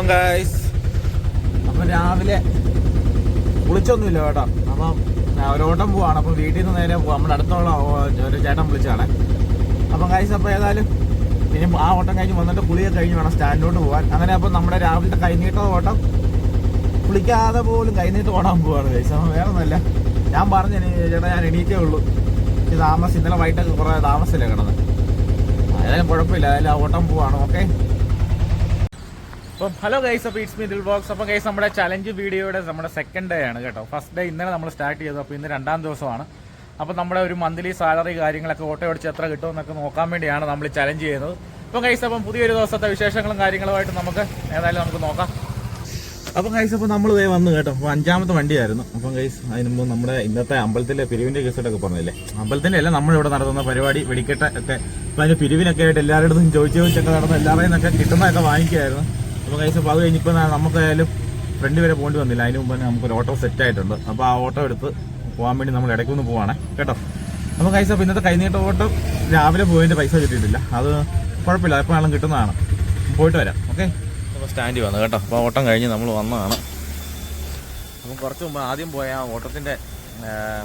Guys, അപ്പം രാവിലെ കുളിച്ചൊന്നുമില്ല കേട്ടോ. അപ്പം ഒരോട്ടം പോവാണ്. അപ്പം വീട്ടിൽ നിന്ന് നേരെ പോവാം. നമ്മുടെ അടുത്തുള്ള ഒരു ചേട്ടൻ വിളിച്ചാണ്. അപ്പം ഗൈസ്, അപ്പോൾ ഏതായാലും ഇനി ആ ഓട്ടം കഴിഞ്ഞ് വന്നിട്ട് കുളിയൊക്കെ കഴിഞ്ഞ് വേണം സ്റ്റാൻഡിലോട്ട് പോകാൻ. അങ്ങനെ അപ്പം നമ്മുടെ രാവിലത്തെ കൈനീട്ട ഓട്ടം കുളിക്കാതെ പോലും കൈനീട്ട് ഓടാൻ പോവാണ് ഗൈസ്. അപ്പം വേറെ ഒന്നുമല്ല, ഞാൻ പറഞ്ഞു ചേട്ടാ ഞാൻ എണീറ്റേ ഉള്ളൂ, ഇന്നലെ വൈകിട്ടൊക്കെ കുറേ താമസമില്ല കിടന്ന്. ഏതായാലും കുഴപ്പമില്ല, ഏതായാലും ആ ഓട്ടം പോവാണ്. ഓക്കെ, അപ്പം ഹലോ ഗൈസ്, അപ്പോൾ ഇറ്റ്സ് മീ ദിൽ ബോക്സ്. അപ്പം ഗൈസ്, നമ്മുടെ ചലഞ്ച് വീഡിയോയുടെ നമ്മുടെ സെക്കൻഡ് ഡേ ആണ് കേട്ടോ. ഫസ്റ്റ് ഡേ ഇന്നലെ നമ്മൾ സ്റ്റാർട്ട് ചെയ്തു. അപ്പോൾ ഇന്ന് രണ്ടാം ദിവസമാണ്. അപ്പോൾ നമ്മുടെ ഒരു മന്ത്ലി സാലറി കാര്യങ്ങളൊക്കെ ഓട്ടോ അടിച്ച് എത്ര കിട്ടുമെന്നൊക്കെ നോക്കാൻ വേണ്ടിയാണ് നമ്മൾ ചലഞ്ച് ചെയ്യുന്നത്. അപ്പം ഗൈസ്, അപ്പം പുതിയൊരു ദിവസത്തെ വിശേഷങ്ങളും കാര്യങ്ങളുമായിട്ട് നമുക്ക് നോക്കാം. അപ്പം ഗൈസ്, അപ്പോൾ നമ്മൾ വന്നു കേട്ടോ. അപ്പോൾ 5ാമത്തെ വണ്ടിയായിരുന്നു. അപ്പം ഗൈസ്, അതിന് മുമ്പ് നമ്മുടെ ഇന്നത്തെ അമ്പലത്തിലെ പിരിവിൻ്റെ കേസൊക്കെ പറഞ്ഞില്ലേ, അമ്പലത്തിൻ്റെ അല്ല, നമ്മളിവിടെ നടത്തുന്ന പരിപാടി വെടിക്കെട്ട് ഒക്കെ. അപ്പോൾ അതിൻ്റെ പിരിവിനൊക്കെ ആയിട്ട് എല്ലാവരുടെ ചോദിച്ചൊക്കെ നടന്ന് എല്ലാവരുടെയും നിന്നൊക്കെ കിട്ടുന്നതൊക്കെ വാങ്ങിക്കുമായിരുന്നു. അപ്പോൾ ഗൈസ്, അപ്പോൾ അത് കഴിഞ്ഞിപ്പോൾ നമുക്കായാലും ഫ്രണ്ട് വരെ പോകേണ്ടി വന്നില്ല. അതിന് മുമ്പ് നമുക്കൊരു ഓട്ടോ സെറ്റ് ആയിട്ടുണ്ട്. അപ്പോൾ ആ ഓട്ടോ എടുത്ത് പോകാൻ വേണ്ടി നമ്മൾ ഇടയ്ക്കൊന്ന് പോവാണ് കേട്ടോ. അപ്പോൾ ഗൈസ്, അപ്പോൾ ഇന്നത്തെ കൈനീട്ട ഓട്ടം രാവിലെ പോയതിൻ്റെ പൈസ കിട്ടിയിട്ടില്ല. അത് കുഴപ്പമില്ല, എപ്പോൾ ആളും കിട്ടുന്നതാണ്. പോയിട്ട് വരാം. ഓക്കെ, അപ്പോൾ സ്റ്റാൻഡിൽ വന്നു കേട്ടോ. അപ്പോൾ ഓട്ടം കഴിഞ്ഞ് നമ്മൾ വന്നതാണ്. അപ്പം കുറച്ച് മുമ്പ് ആദ്യം പോയ ആ ഓട്ടത്തിൻ്റെ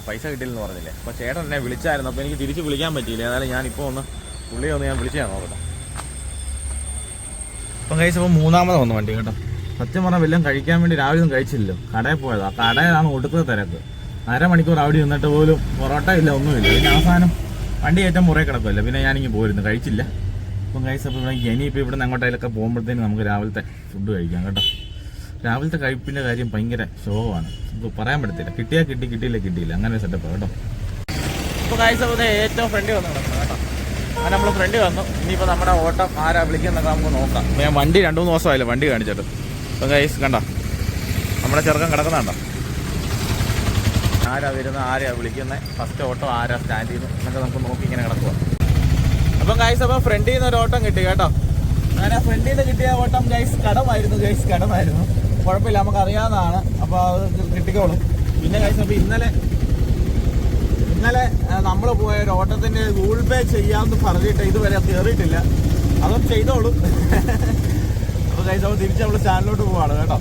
പൈസ കിട്ടിയില്ലെന്ന് പറഞ്ഞില്ലേ. അപ്പോൾ ചേട്ടൻ എന്നെ വിളിച്ചായിരുന്നു. അപ്പോൾ എനിക്ക് തിരിച്ച് വിളിക്കാൻ പറ്റിയില്ല. ഏതായാലും ഞാനിപ്പോൾ പുള്ളിയെ ഞാൻ വിളിച്ചാൽ നോക്കട്ടെ. അപ്പം ഗൈസ്, അപ്പോൾ 3ാമത് വന്നു വണ്ടി കേട്ടോ. സത്യം പറഞ്ഞാൽ വല്ലതും കഴിക്കാൻ വേണ്ടി രാവിലെ ഒന്നും കഴിച്ചില്ലല്ലോ. കടയിൽ പോയതാണ്. കടയിലാണ് ഒടുക്കത്തെ തിരക്ക്. അരമണിക്കൂർ അവിടെ നിന്നിട്ട് പോലും പൊറോട്ട ഇല്ല, ഒന്നുമില്ല. പിന്നെ അവസാനം വണ്ടി ഏറ്റവും മുറേ കിടക്കുമല്ലോ. പിന്നെ ഞാനിങ്ങനെ പോയിരുന്നു, കഴിച്ചില്ല. അപ്പം ഗൈസ്, അപ്പോൾ ഇനിയിപ്പോൾ ഇവിടെ നിന്ന് അങ്ങോട്ടേലൊക്കെ പോകുമ്പോഴത്തേന് നമുക്ക് രാവിലത്തെ ഫുഡ് കഴിക്കാം കേട്ടോ. രാവിലത്തെ കഴിപ്പിൻ്റെ കാര്യം ഭയങ്കര ശോകമാണ്. നമുക്ക് പറയാൻ പറ്റത്തില്ല. കിട്ടിയാൽ കിട്ടി, കിട്ടിയില്ല അങ്ങനെ സെറ്റപ്പ് കേട്ടോ. അപ്പോൾ ഗൈസ്, അപ്പോൾ ഏറ്റവും ഫ്രണ്ട് വന്നു കിടക്കണം കേട്ടോ. അങ്ങനെ നമ്മൾ ഫ്രണ്ട് വന്നു. ഇനിയിപ്പോൾ നമ്മുടെ ഓട്ടം ആരാ വിളിക്കുന്നതൊക്കെ നമുക്ക് നോക്കാം. ഞാൻ വണ്ടി 2-3 ദിവസമായില്ല വണ്ടി കാണിച്ചിട്ട്. അപ്പോൾ ഗൈസ് കണ്ടോ, നമ്മുടെ ചെറുക്കൻ കിടക്കുന്നുണ്ടോ, ആരാ വരുന്നത്, ആരാ വിളിക്കുന്നത്, ഫസ്റ്റ് ഓട്ടം ആരാ സ്റ്റാൻഡ് ചെയ്യുന്നു എന്നൊക്കെ നമുക്ക് നോക്കി ഇങ്ങനെ കിടക്കുക. അപ്പം ഗൈസ്, അപ്പോൾ ഫ്രണ്ടിൽ നിന്ന് ഒരു ഓട്ടം കിട്ടി കേട്ടോ. അങ്ങനെ ഫ്രണ്ടിൽ നിന്ന് കിട്ടിയ ഓട്ടം ഗൈസ് കടമായിരുന്നു. കുഴപ്പമില്ല, നമുക്ക് അറിയാവുന്നതാണ്. അപ്പോൾ അത് കിട്ടിക്കോളും. പിന്നെ ഗൈസ്, അപ്പോൾ ഇന്നലെ നമ്മൾ പോയ ഒരു ഓട്ടത്തിൻ്റെ ഗൂഗിൾ പേ ചെയ്യാമെന്ന് പറഞ്ഞിട്ട് ഇതുവരെ കയറിയിട്ടില്ല. അതും ചെയ്തോളും. അപ്പോൾ ഗൈസ്, അപ്പോൾ തിരിച്ച് നമ്മൾ സ്റ്റാൻഡിലോട്ട് പോവാണ് കേട്ടോ.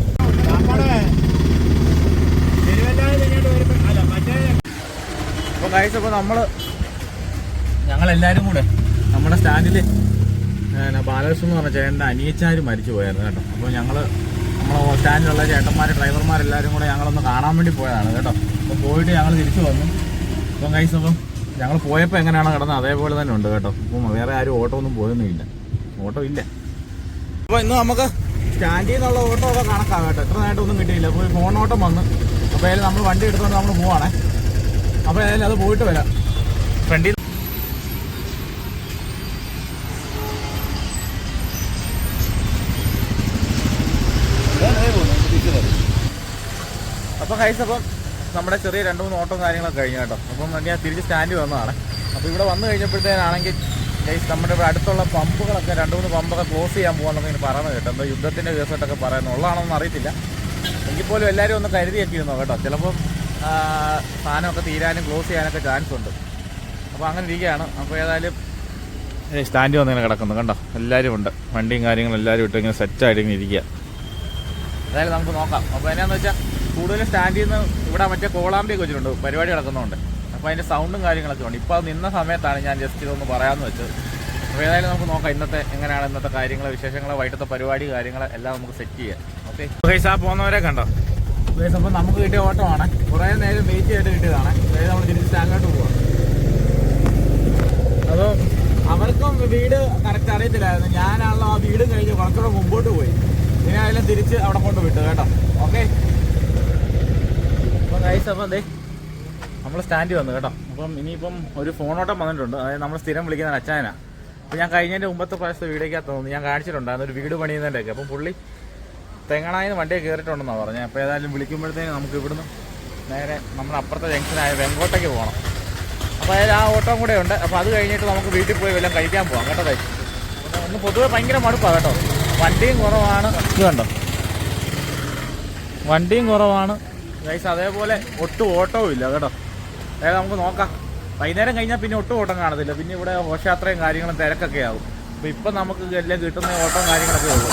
അപ്പോൾ ഗൈസ്, അപ്പോൾ ഞങ്ങളെല്ലാവരും കൂടെ നമ്മുടെ സ്റ്റാൻഡിൽ ബാലകൃഷ്ണൻ എന്ന് പറഞ്ഞ ചേട്ടൻ്റെ അനിയച്ചാർ മരിച്ചു പോയായിരുന്നു കേട്ടോ. അപ്പോൾ നമ്മളെ സ്റ്റാൻഡിലുള്ള ചേട്ടന്മാർ ഡ്രൈവർമാരെല്ലാവരും കൂടെ ഞങ്ങളൊന്ന് കാണാൻ വേണ്ടി പോയതാണ് കേട്ടോ. അപ്പോൾ പോയിട്ട് ഞങ്ങൾ തിരിച്ചു വന്നു. അപ്പം ഗൈസ്, അപ്പം ഞങ്ങൾ പോയപ്പോൾ എങ്ങനെയാണ് കിടന്നത് അതേപോലെ തന്നെ ഉണ്ട് കേട്ടോ. അപ്പം വേറെ ആരും ഓട്ടോ ഒന്നും പോയൊന്നുമില്ല, ഓട്ടോ ഇല്ല. അപ്പോൾ ഇന്ന് നമുക്ക് സ്റ്റാൻഡിൽ നിന്നുള്ള ഓട്ടോ ഒക്കെ കണക്കാണ് കേട്ടോ. എത്ര നേരമൊന്നും കിട്ടിയില്ല. അപ്പോൾ ഫോൺ ഓട്ടം വന്ന്. അപ്പോൾ ഏതായാലും നമ്മൾ വണ്ടി എടുത്തുകൊണ്ട് നമ്മൾ പോവാണേ. അപ്പോൾ ഏതായാലും അത് പോയിട്ട് വരാം. ഫ്രണ്ടിൽ അപ്പോൾ ഗൈസ്, അപ്പം നമ്മുടെ ചെറിയ 2-3 ഓട്ടോ കാര്യങ്ങളൊക്കെ കഴിഞ്ഞു കേട്ടോ. അപ്പം ഞാൻ തിരിച്ച് സ്റ്റാൻഡിൽ വന്നതാണ്. അപ്പോൾ ഇവിടെ വന്നു കഴിഞ്ഞപ്പോഴത്തേനാണെങ്കിൽ ഗൈസ്, നമ്മുടെ ഇവിടെ അടുത്തുള്ള പമ്പുകളൊക്കെ 2-3 പമ്പൊക്കെ ക്ലോസ് ചെയ്യാൻ പോകാമെന്നൊക്കെ ഇങ്ങനെ പറയുന്നത് കേട്ടോ. എന്തോ യുദ്ധത്തിൻ്റെ കേസായിട്ടൊക്കെ പറയുന്നു. ഉള്ളതാണോന്ന് അറിയത്തില്ല. എങ്കിൽ പോലും എല്ലാവരും ഒന്ന് കരുതിയൊക്കെ ഇരുന്നോ കേട്ടോ. ചിലപ്പം സാധനമൊക്കെ തീരാനും ക്ലോസ് ചെയ്യാനൊക്കെ ചാൻസ് ഉണ്ട്. അപ്പോൾ അങ്ങനെ ഇരിക്കുകയാണ്. അപ്പോൾ ഏതായാലും സ്റ്റാൻഡിൽ വന്നിങ്ങനെ കിടക്കുന്നു കണ്ടോ. എല്ലാവരും ഉണ്ട്, വണ്ടിയും കാര്യങ്ങളും എല്ലാവരും ഇട്ട് ഇങ്ങനെ സെറ്റായിട്ട് ഇങ്ങനെ ഇരിക്കുക. ഏതായാലും നമുക്ക് നോക്കാം. അപ്പോൾ എന്നാന്ന് വെച്ചാൽ കൂടുതലും സ്റ്റാൻഡിൽ നിന്ന് ഇവിടെ മറ്റേ കോളാമ്പിയൊക്കെ വെച്ചിട്ടുണ്ട്, പരിപാടി നടക്കുന്നുണ്ട്. അപ്പോൾ അതിൻ്റെ സൗണ്ടും കാര്യങ്ങളൊക്കെ ഉണ്ട്. ഇപ്പോൾ അത് നിന്ന സമയത്താണ് ഞാൻ ജസ്റ്റ് ഇതൊന്ന് പറയാമെന്ന് വെച്ചത്. അപ്പോൾ ഏതായാലും നമുക്ക് നോക്കാം എങ്ങനെയാണ് ഇന്നത്തെ കാര്യങ്ങൾ, വിശേഷങ്ങൾ, വൈകിട്ടത്തെ പരിപാടി കാര്യങ്ങൾ എല്ലാം നമുക്ക് സെറ്റ് ചെയ്യാം. ഓക്കെ ഗൈസ്, ആ പോകുന്നവരെ കണ്ടോ ഗൈസ്. അപ്പോൾ നമുക്ക് കിട്ടിയ ഓട്ടമാണ്. കുറേ നേരം വെയിറ്റ് ചെയ്തിട്ട് കിട്ടിയതാണ്. അതായത് നമ്മൾ തിരിച്ച് സ്റ്റാൻഡിലോട്ട് പോവാം. അപ്പോൾ അവർക്കും വീട് കറക്റ്റ് അറിയത്തില്ലായിരുന്നു. ഞാനാണല്ലോ ആ വീടും കഴിഞ്ഞ് കുറച്ചുകൂടെ മുമ്പോട്ട് പോയി. ഇനി അതിലും തിരിച്ച് അവിടെ കൊണ്ട് വിട്ടു കേട്ടോ. ഓക്കെ, അപ്പോൾ ഗൈസ്, അപ്പോൾ നമ്മൾ സ്റ്റാൻഡിൽ വന്നു കേട്ടോ. അപ്പം ഇനിയിപ്പം ഒരു ഫോണോട്ടം വന്നിട്ടുണ്ട്. അതായത് നമ്മൾ സ്ഥിരം വിളിക്കുന്ന അച്ചായനാണ്. അപ്പോൾ ഞാൻ കഴിഞ്ഞതിൻ്റെ മുമ്പത്തെ പ്രാവശ്യത്തെ വീഡിയോക്കകത്ത് തോന്നുന്നു ഞാൻ കാണിച്ചിട്ടുണ്ടായിരുന്നു ഒരു വീട് പണിയുന്നതിൻ്റെയൊക്കെ. അപ്പം പുള്ളി തെങ്ങണായിന്ന് വണ്ടിയെ കയറിയിട്ടുണ്ടെന്നാണ് പറഞ്ഞത്. അപ്പോൾ ഏതായാലും വിളിക്കുമ്പോഴത്തേന് നമുക്ക് ഇവിടുന്ന് നേരെ നമ്മുടെ അപ്പുറത്തെ ജംഗ്ഷനായ വെങ്കോട്ടയ്ക്ക് പോകണം. അപ്പോൾ അതായത് ആ ഓട്ടം കൂടെ ഉണ്ട്. അപ്പോൾ അത് കഴിഞ്ഞിട്ട് നമുക്ക് വീട്ടിൽ പോയി വല്ലതും കഴിക്കാൻ പോകാം കേട്ടോ. ഗൈസ്, ഒന്ന് പൊതുവെ ഭയങ്കര മടുപ്പാണ് കേട്ടോ. വണ്ടിയും കുറവാണ്. ഇത് കണ്ടോ, വണ്ടിയും കുറവാണ് ഗൈസ്. അതേപോലെ ഒട്ടും ഓട്ടവും ഇല്ല കേട്ടോ. അതായത് നമുക്ക് നോക്കാം. വൈകുന്നേരം കഴിഞ്ഞാൽ പിന്നെ ഒട്ടും ഓട്ടം കാണത്തില്ല. പിന്നെ ഇവിടെ ഘോഷയാത്രയും കാര്യങ്ങളും തിരക്കൊക്കെ ആവും. അപ്പോൾ ഇപ്പം നമുക്ക് എല്ലാം കിട്ടുന്ന ഓട്ടവും കാര്യങ്ങളൊക്കെ ഉള്ളൂ.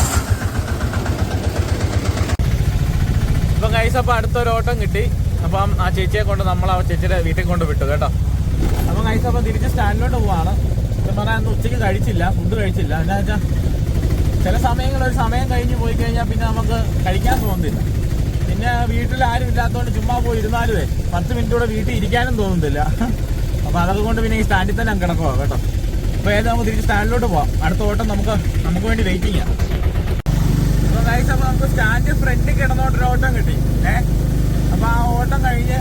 ഗൈസ് അപ്പോൾ അടുത്തൊരു ഓട്ടം കിട്ടി. അപ്പം ആ ചേച്ചിയെ കൊണ്ട് നമ്മൾ ആ ചേച്ചിയുടെ വീട്ടിൽ കൊണ്ട് വിട്ടു കേട്ടോ. അപ്പം ഗൈസ് അപ്പം തിരിച്ച് സ്റ്റാൻഡിലോട്ട് പോവാണ്. എന്ന് പറഞ്ഞാൽ ഉച്ചയ്ക്ക് കഴിച്ചില്ല, ഫുഡ് കഴിച്ചില്ല. എന്താ വെച്ചാൽ ചില സമയങ്ങളിൽ ഒരു സമയം കഴിഞ്ഞ് പോയി കഴിഞ്ഞാൽ പിന്നെ നമുക്ക് കഴിക്കാൻ തോന്നുന്നില്ല. പിന്നെ വീട്ടിൽ ആരും ഇല്ലാത്തതുകൊണ്ട് ചുമ്മാ പോയി ഇരുന്നാലുമേ 10 മിനിറ്റ് കൂടെ വീട്ടിൽ ഇരിക്കാനും തോന്നുന്നില്ല. അപ്പോൾ അതൊക്കെ കൊണ്ട് പിന്നെ ഈ സ്റ്റാൻഡിൽ തന്നെ കിടക്കുക കേട്ടോ. അപ്പോൾ ഏതാ നമുക്ക് തിരിച്ച് സ്റ്റാൻഡിലോട്ട് പോവാം. അടുത്ത ഓട്ടം നമുക്ക് വേണ്ടി വെയിറ്റിംഗ് ആണ്. അപ്പോൾ ഗൈസ് അപ്പോൾ നമുക്ക് സ്റ്റാൻഡ് ഫ്രണ്ടിൽ കിടന്നോട്ടൊരു ഓട്ടം കിട്ടി. അപ്പോൾ ആ ഓട്ടം കഴിഞ്ഞ്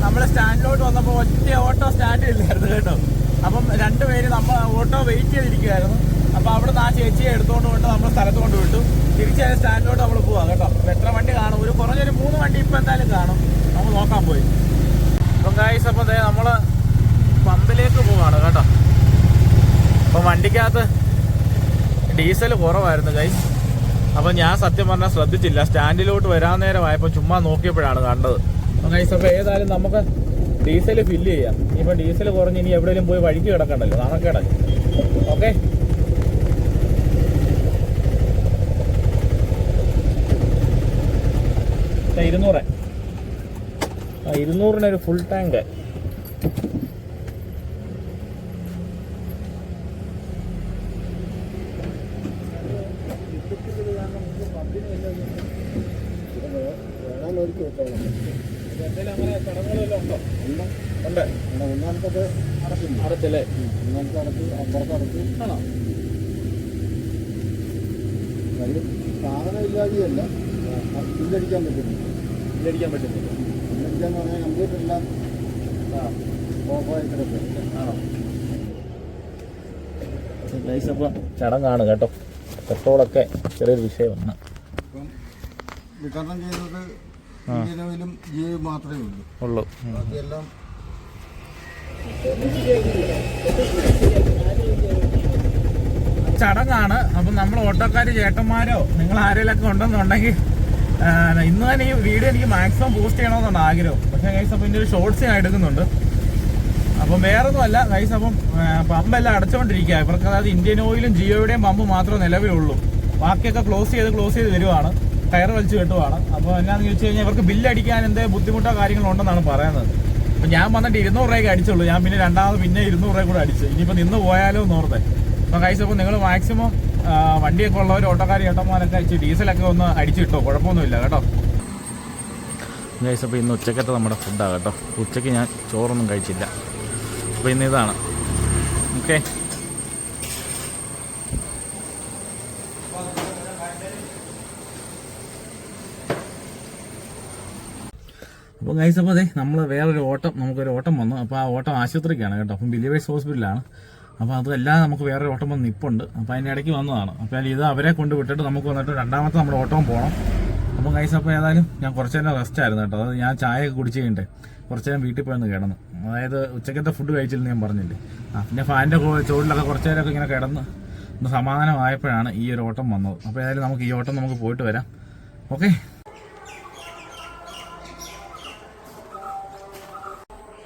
നമ്മൾ സ്റ്റാൻഡിലോട്ട് വന്നപ്പോൾ ഒറ്റ ഓട്ടോ സ്റ്റാൻഡ് ഇല്ലായിരുന്നു കേട്ടോ. അപ്പം 2 പേര് നമ്മൾ ഓട്ടോ വെയിറ്റ് ചെയ്തിരിക്കുമായിരുന്നു. അപ്പോൾ അവിടെ നിന്ന് ആ ചേച്ചിയെ എടുത്തുകൊണ്ട് കൊണ്ട് നമ്മൾ സ്ഥലത്ത് കൊണ്ട് വിട്ടു. തിരിച്ച് സ്റ്റാൻഡിലോട്ട് നമ്മൾ പോവാം കേട്ടോ. അപ്പോൾ എത്ര വണ്ടി കാണും? കുറഞ്ഞൊരു 3 വണ്ടി ഇപ്പം എന്തായാലും കാണും. നമുക്ക് നോക്കാൻ പോയി. അപ്പം ഗൈസ് അപ്പോൾ നമ്മൾ പമ്പിലേക്ക് പോവാണ് കേട്ടോ. അപ്പം വണ്ടിക്കകത്ത് ഡീസൽ കുറവായിരുന്നു ഗൈസ്. അപ്പം ഞാൻ സത്യം പറഞ്ഞാൽ ശ്രദ്ധിച്ചില്ല. സ്റ്റാൻഡിലോട്ട് വരാൻ നേരമായപ്പോൾ ചുമ്മാ നോക്കിയപ്പോഴാണ് കണ്ടത്. അപ്പം ഗൈസ് അപ്പോൾ ഏതായാലും നമുക്ക് ഡീസൽ ഫില്ല് ചെയ്യാം. ഇനിയിപ്പോൾ ഡീസൽ കുറഞ്ഞ് ഇനി എവിടെയെങ്കിലും പോയി വഴിക്ക് കിടക്കണ്ടല്ലോ, നാണക്കേടല്ലേ. Okay, 200 full tank. അങ്ങനെ ചടങ്ങുകളെല്ലാം ഉണ്ടോ? ഉണ്ട്. ഒന്നാമത്തത് അടച്ചല്ലേ? ഒന്നാമത്തെ അടച്ച്, അപ്പുറത്ത് അടച്ച് ആണോ? സാധനം ഇല്ലാതെയല്ല, ബില്ലടിക്കാൻ പറ്റുന്നു. ബില്ലടിക്കാൻ പറ്റുന്നില്ല. ബില്ലടിക്കാന്ന് പറഞ്ഞാൽ കമ്പ്യൂട്ടർ എല്ലാം ഓഫായി കിടക്കും. ആണോ? അപ്പം ചടങ്ങാണ് കേട്ടോ. പെട്രോളൊക്കെ ചെറിയൊരു വിഷയമാണ്. ഇപ്പം വിതരണം ചെയ്യുന്നത് ഇന്ത്യയിലും ജിയോ മാത്രമേ ഉള്ളൂ. ബാക്കിയെല്ലാം ചടങ്ങാണ്. അപ്പം നമ്മൾ ഓട്ടോക്കാർ ചേട്ടന്മാരോ നിങ്ങൾ ആരെങ്കിലൊക്കെ ഉണ്ടെന്നുണ്ടെങ്കിൽ ഇന്ന് തന്നെ ഈ വീഡിയോ എനിക്ക് മാക്സിമം പോസ്റ്റ് ചെയ്യണമെന്നാണ് ആഗ്രഹം. പക്ഷേ ഗൈസ് അപ്പം ഇതിൻ്റെ ഒരു ഷോർട്സ് ഞാൻ എടുക്കുന്നുണ്ട്. അപ്പം വേറൊന്നുമല്ല ഗൈസ്, അപ്പം പമ്പെല്ലാം അടച്ചുകൊണ്ടിരിക്കുക ഇവർക്ക്. അതായത് ഇന്ത്യൻ ഓയിലും ജിയോയുടെയും പമ്പ് മാത്രമേ നിലവിലുള്ളൂ. ബാക്കിയൊക്കെ ക്ലോസ് ചെയ്ത് വരുവാണ്, ടയർ വലിച്ച് കെട്ടുവാണ്. അപ്പോൾ എന്നാന്ന് ചോദിച്ചു കഴിഞ്ഞാൽ ഇവർക്ക് ബില്ലടിക്കാൻ എന്തെങ്കിലും ബുദ്ധിമുട്ടോ കാര്യങ്ങളോ ഉണ്ടെന്നാണ് പറയുന്നത്. അപ്പോൾ ഞാൻ വന്നിട്ട് 200 രൂപയ്ക്ക് അടിച്ചുള്ളൂ. ഞാൻ പിന്നെ രണ്ടാമത് 200 രൂപ കൂടെ അടിച്ചു. ഇനിയിപ്പോൾ നിന്ന് പോയാലോ എന്നോർത്തെ. അപ്പോൾ ഗൈസ് അപ്പോൾ നിങ്ങൾ മാക്സിമം വണ്ടിയൊക്കെ ഉള്ളവർ ഓട്ടോക്കാർ ചേട്ടന്മാരൊക്കെ അടിച്ച് ഡീസലൊക്കെ ഒന്ന് അടിച്ചു കിട്ടോ, കുഴപ്പമൊന്നുമില്ല കേട്ടോ. ഗൈസ് അപ്പോൾ ഇന്ന് ഉച്ചക്കത്തെ നമ്മുടെ ഫുഡാണ് കേട്ടോ. ഉച്ചയ്ക്ക് ഞാൻ ചോറൊന്നും കഴിച്ചില്ല. അപ്പോൾ ഇന്ന് ഇതാണ്. ഓക്കെ, അപ്പോൾ ഗൈസ് അപ്പോൾ അതെ നമ്മൾ നമുക്കൊരു ഓട്ടം വന്നു. അപ്പോൾ ആ ഓട്ടം ആശുപത്രിക്കാണ് കേട്ടോ. അപ്പം ബിലീവേഴ്സ് ഹോസ്പിറ്റലാണ്. അപ്പോൾ അതെല്ലാം നമുക്ക് വേറൊരു ഓട്ടം വന്ന് നിൽപ്പുണ്ട്. അപ്പോൾ അതിൻ്റെ ഇടയ്ക്ക് വന്നതാണ്. അപ്പോൾ ഇത് അവരെ കൊണ്ട് വിട്ടിട്ട് നമുക്ക് വന്നിട്ട് രണ്ടാമത്തെ നമ്മുടെ ഓട്ടവും പോകണം. അപ്പോൾ ഗൈസ് അപ്പോൾ ഏതായാലും ഞാൻ കുറച്ച് നേരം റെസ്റ്റ് ആയിരുന്നു കേട്ടോ. അത് ഞാൻ ചായയൊക്കെ കുടിച്ച് കഴിഞ്ഞിട്ട് കുറച്ച് നേരം വീട്ടിൽ പോയെന്ന് കിടന്നു. അതായത് ഉച്ചക്കത്തെ ഫുഡ് കഴിച്ചില്ലെന്ന് ഞാൻ പറഞ്ഞില്ലേ. പിന്നെ ഫാനിൻ്റെ ചുവട്ടിലൊക്കെ കുറച്ച് നേരമൊക്കെ ഇങ്ങനെ കിടന്ന് ഒന്ന് സമാധാനമായപ്പോഴാണ് ഈ ഒരു ഓട്ടം വന്നത്. അപ്പോൾ ഏതായാലും നമുക്ക് ഈ ഓട്ടം നമുക്ക് പോയിട്ട് വരാം. ഓക്കെ,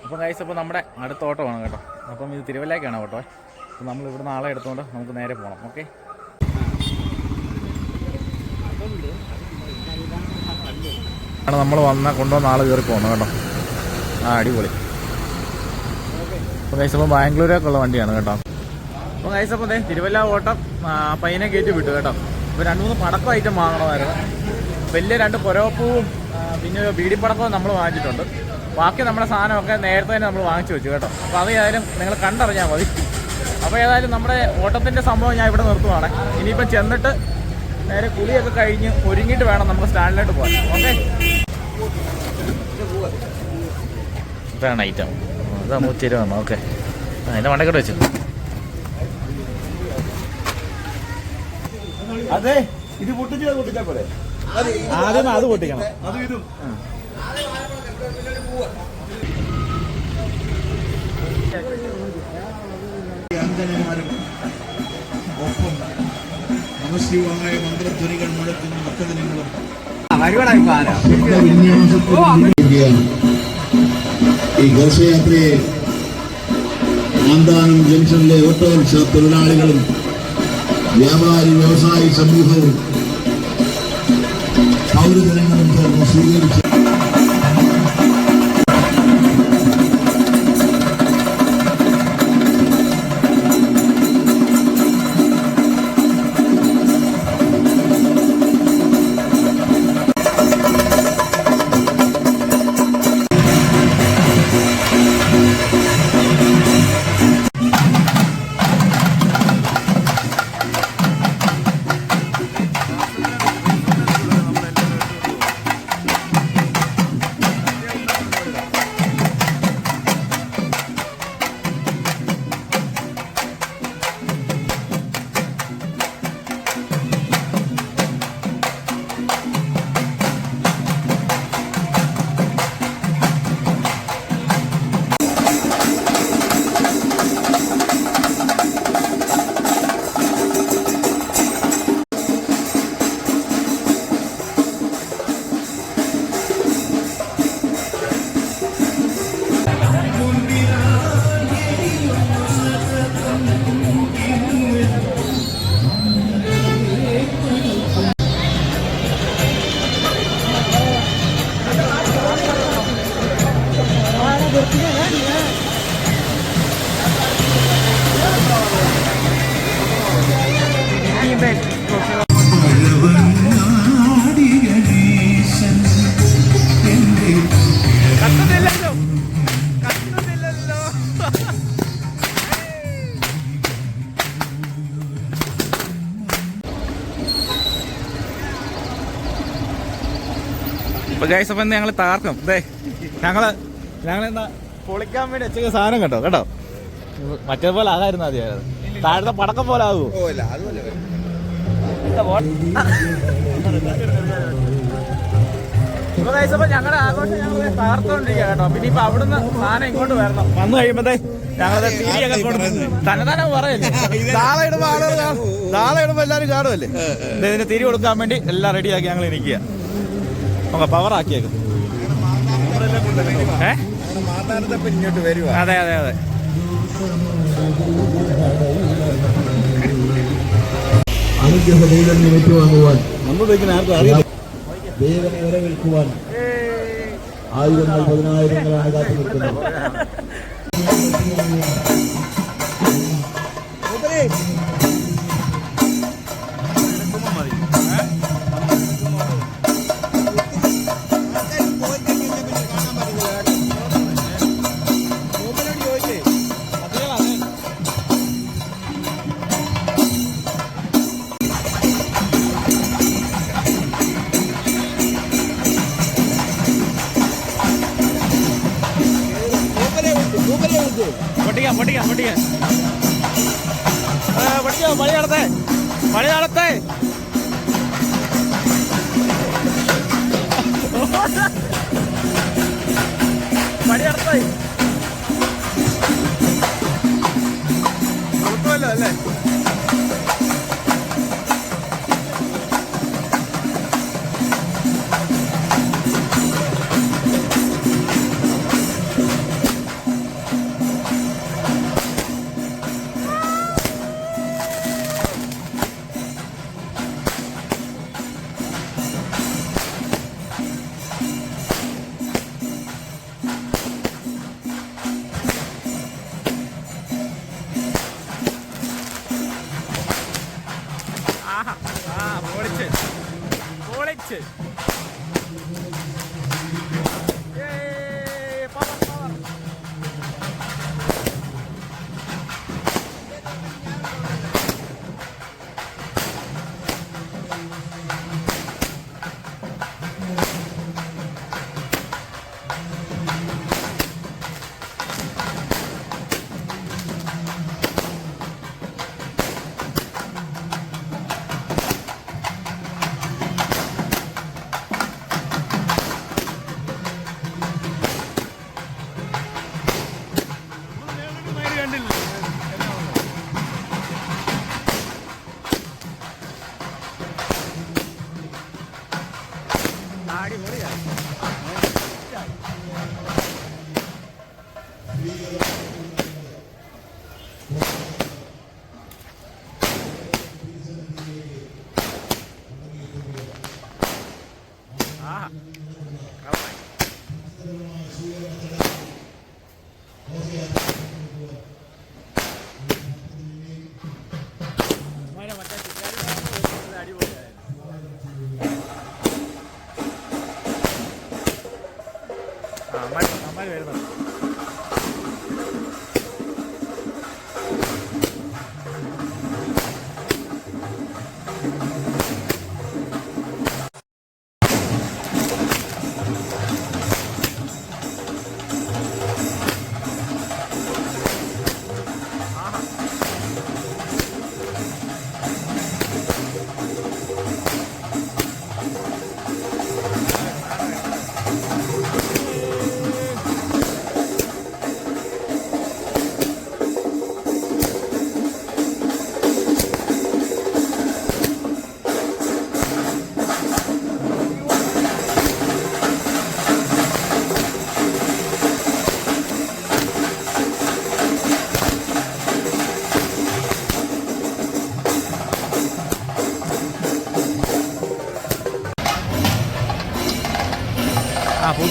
അപ്പോൾ ഗൈസ് അപ്പോൾ നമ്മുടെ അടുത്ത ഓട്ടമാണ് കേട്ടോ. അപ്പം ഇത് തിരുവല്ലയ്ക്കാണ് ഓട്ടോ. അപ്പോൾ നമ്മൾ ഇവിടെ നാളെ എടുത്തുകൊണ്ട് നമുക്ക് നേരെ പോകണം. ഓക്കെ, ആണ് നമ്മൾ കൊണ്ടുവന്ന ആൾ കയറി പോകണം കേട്ടോ. അടിപൊളി. അപ്പോൾ ഗൈസ് അപ്പോൾ ബാംഗ്ലൂരേക്കുള്ള വണ്ടിയാണ് കേട്ടോ. അപ്പോൾ ഗൈസ് അപ്പോൾ തിരുവല്ല ഓട്ടം പയ്യനെ കയറ്റി വിട്ടു കേട്ടോ. അപ്പോൾ 2-3 പടക്കം ഐറ്റം വാങ്ങണമായിരുന്നു. വലിയ 2 പുരവപ്പൂവും പിന്നെ ബീഡിപ്പടക്കവും നമ്മൾ വാങ്ങിച്ചിട്ടുണ്ട്. ബാക്കി നമ്മുടെ സാധനമൊക്കെ നേരത്തെ തന്നെ നമ്മൾ വാങ്ങിച്ചു വെച്ചു കേട്ടോ. അപ്പോൾ അത് ഏതായാലും നിങ്ങൾ കണ്ടറിഞ്ഞാൽ മതി. അപ്പോൾ ഏതായാലും നമ്മുടെ ഓട്ടത്തിൻ്റെ സംഭവം ഞാൻ ഇവിടെ നിർത്തുവാണ്. ഇനിയിപ്പം ചെന്നിട്ട് നേരെ കുളിയൊക്കെ കഴിഞ്ഞ് ഒരുങ്ങിയിട്ട് വേണം നമുക്ക് സ്റ്റാൻഡിലോട്ട് പോകാൻ. ഓക്കെ, ഇതാണ് ഐറ്റം. ഇത് 120. ഓക്കെ, അതിൻ്റെ മണ്ടക്കോട്ട് വെച്ചു. അതെ, ഇത് പൊട്ടിച്ചാൽ പോലെ ആദ്യം അത് പൊട്ടിക്കണം. അന്ധനമാരും ഒപ്പം നമശിവായ മന്ത്രധ്വനികൾ മുഴക്കുന്ന ഭക്തജനങ്ങളും ഈ ഘോഷയാത്രയെ ആന്താനം ജംഗ്ഷനിലെ ഓട്ടോറിക്ഷ തൊഴിലാളികളും വ്യാപാരി വ്യവസായി സമൂഹവും പൗരജനങ്ങളും സാലറി സ്വീകരിച്ചു. അപ്പൊ ഗൈസ്, അപ്പൊ ഞങ്ങൾ താർക്കും. ഇതേ ഞങ്ങളെന്താ പൊളിക്കാൻ വേണ്ടി വെച്ച സാധനം കേട്ടോ കേട്ടോ. മറ്റേപോലെ ആകായിരുന്നു ആദ്യം. താഴത്തെ പടക്കം പോലെ ആകുമോ? ഞങ്ങളുടെ ആഘോഷം ഞങ്ങൾ താർത്തോണ്ടിരിക്കുക കേട്ടോ. പിന്നെ ഇപ്പൊ അവിടുന്ന് സാധനം ഇങ്ങോട്ട് വരണം. വന്നു കഴിയുമ്പോ ഞങ്ങളത് തിരിയൊക്കെ കൊടുത്തു തന്നെ പറയല്ലേ. നാളെ ഇടുമ്പോ ആളുകൾ കാണും, നാളെ ഇടുമ്പോ എല്ലാവരും കാണുമല്ലേ. ഇതിന് തിരി കൊടുക്കാൻ വേണ്ടി എല്ലാം റെഡിയാക്കി ഞങ്ങൾ ഇരിക്കുക. നമുക്ക് പവറാക്കിയേക്കും. അതെ അതെ അതെ. അനുഗ്രഹം ഏറ്റുവാങ്ങുവാൻ വേദന വരവേൽക്കുവാൻ ആയിരങ്ങൾ പതിനായിരങ്ങളാണ് കാത്തു നിൽക്കുന്നത്. പൊട്ടിക്കോ, പണി നടത്തേ, പണി നടത്തേ. പണി നടത്തേ. കുഴപ്പമല്ലോ അല്ലേ? പൊളിച്ച്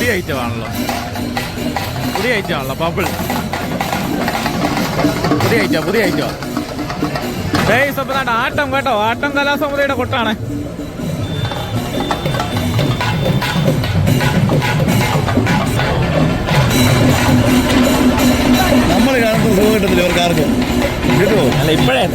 പുതിയ ഐറ്റം ആണല്ലോ, ബബിൾ. പുതിയ ഐറ്റം. ആട്ടം കേട്ടോ, ആട്ടം കലാസമിതിയുടെ കൊട്ടാണ്. നമ്മൾ കാണുന്ന സുഖം കിട്ടത്തില്ല ഇവർക്കാർക്കും കിട്ടുമോ? അല്ല ഇപ്പോഴേ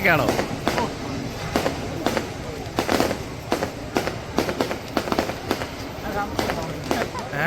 ഒക്കെയാണോ? ഏ